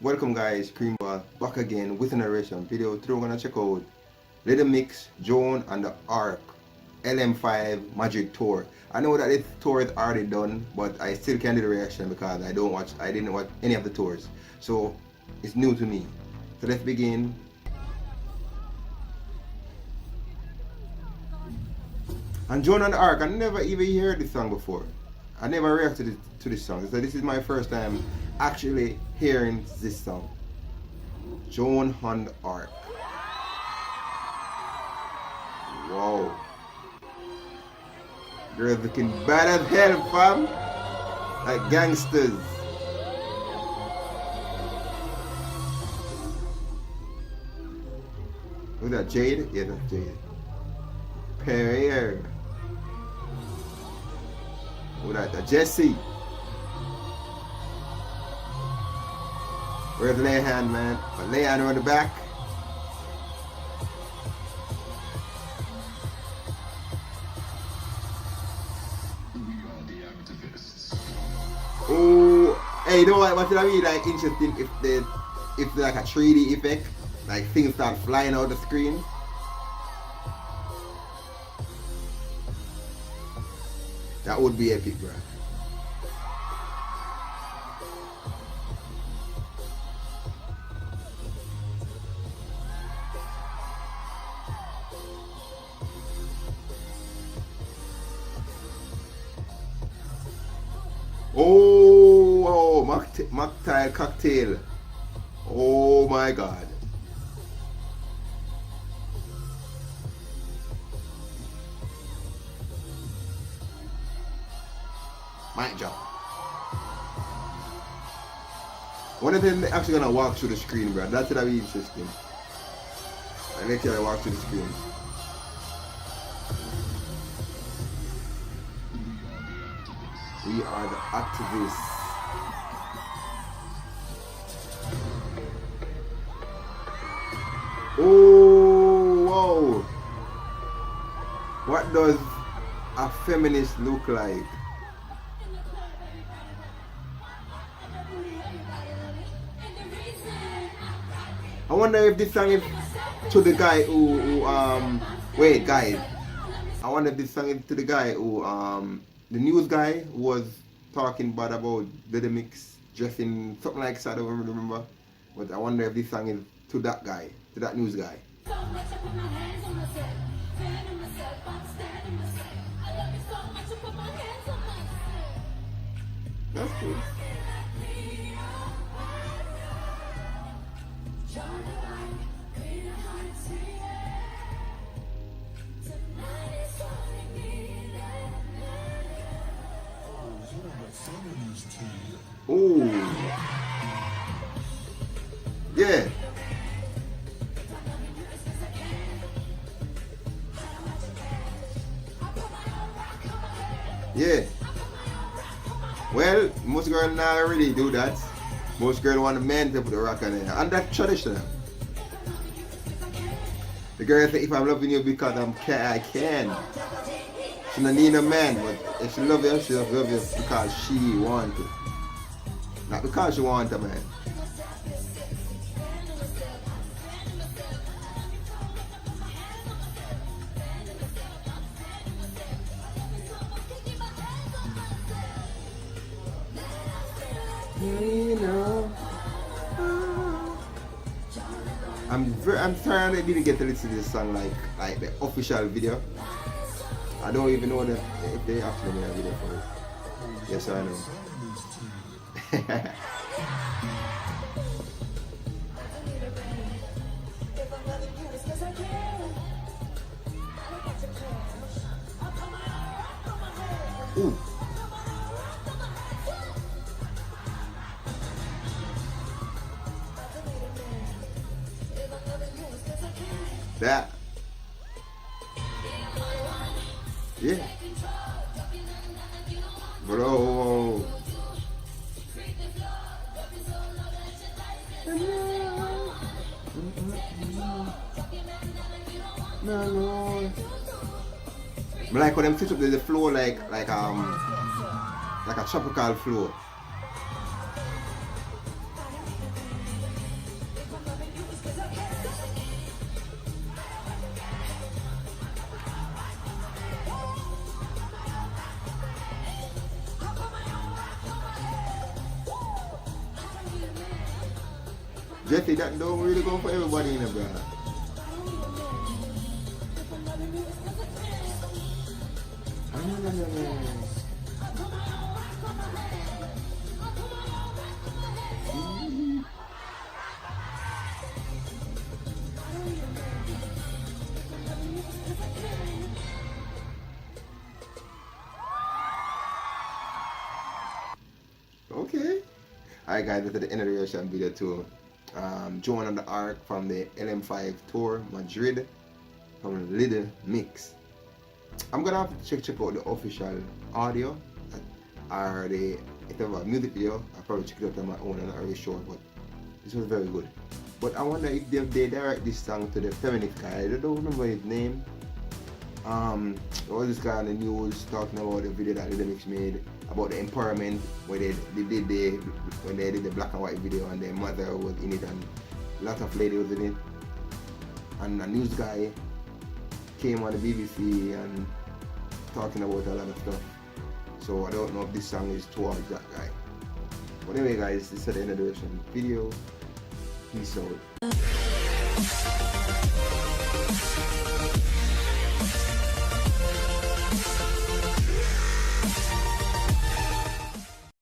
Welcome guys, Creamball back again with a narration video. Today we're gonna check out Little Mix, Joan and the Arc lm5 Magic Tour. I know that this tour is already done, but I still can't do the reaction because I didn't watch any of the tours. So it's new to me. So let's begin. And Joan and the Arc, I never even heard this song before. I never reacted to this song. So this is my first time actually hearing this song. Joan and the Arc. Whoa. Girls looking bad as hell, fam. Like gangsters. Who's that, Jade? Yeah, that's Jade. Perrier. Who's that, Jesse? Where's Lehan, man? Lehan on the back. Oh, hey, you know what should I be like interesting if there's like a 3D effect, like things start flying out the screen. That would be epic, bro. Oh, mocktail cocktail. Oh my god. My job. One of them actually gonna walk through the screen, bro. That's gonna be interesting. I make sure I walk through the screen. We are the activists. Oh, whoa. What does a feminist look like? I wonder if this song is to the guy who wait guys. I wonder if this song is to the guy who the news guy who was talking bad about Little Mix dressing something like that, I don't remember. But I wonder if this song is to that guy, to that news guy. That's cool. Oh, yeah. Yeah. Well, most girls now really do that. Most girls want a man to put a rock on it, and that's traditional. The girl say, if I'm loving you because I can. She don't need a man, but if she love you, she just love you because she wants to. Not because she wants a man. You know. I'm sorry I didn't get to listen to this song like the official video. I don't even know if they actually made a video for it. Yes, I know. Ooh. That. Yeah. Bro. No. I like when them switch up the flow like a tropical flow. Jesse, that don't really go for everybody in a brother. Okay. Alright guys, this is the end of the reaction video to Joan on the Arc from the lm5 tour, Madrid, from Little Mix. I'm gonna have to check out the official audio or if they have a music video. I'll probably check it out on my own. I'm not really sure, but this was very good. But I wonder if they direct this song to the feminist guy. I don't remember his name. There was this guy on the news talking about the video that Little Mix made about the empowerment where when they did the black and white video and their mother was in it and lots of ladies was in it. And a news guy came on the BBC and talking about a lot of stuff. So I don't know if this song is towards that guy. But anyway guys, this is the end of the video. Peace out.